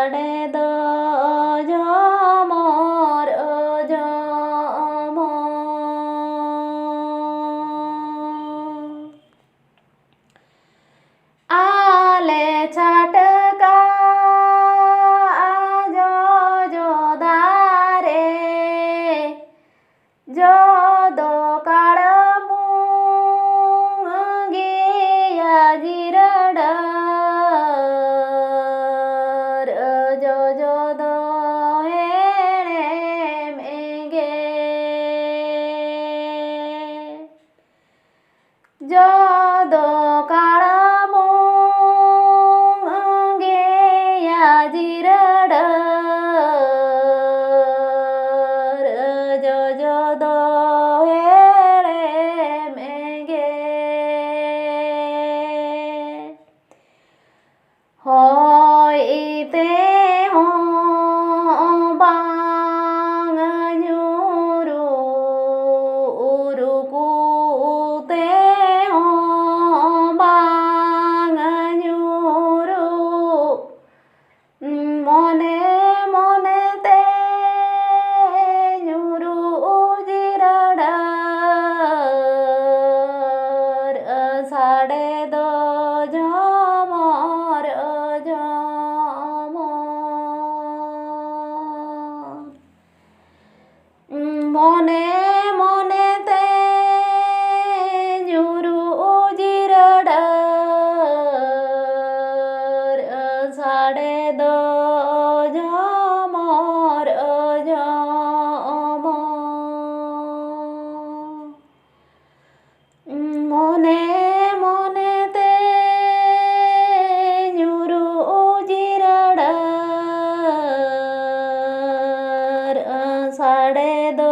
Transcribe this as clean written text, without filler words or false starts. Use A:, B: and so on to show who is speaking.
A: साढ़े दो झमर झमर आले छाटका जो जो दारे जो दो काड़ मुंगिया जिरडर जो जो दो हेणे मेगे जो दो काड़ मुंगिया जिरडर जो जो दो हेणे मेगे होइते हो बांग न्यूरू उरुकुते हो बांग न्यूरू मने मने ते न्यूरू जिरडर साढ़े दो झमर मने मने ते न्यूरू जिरडर साढ़े दो झमर मने मने ते न्यूरू जिरडर साढ़े दो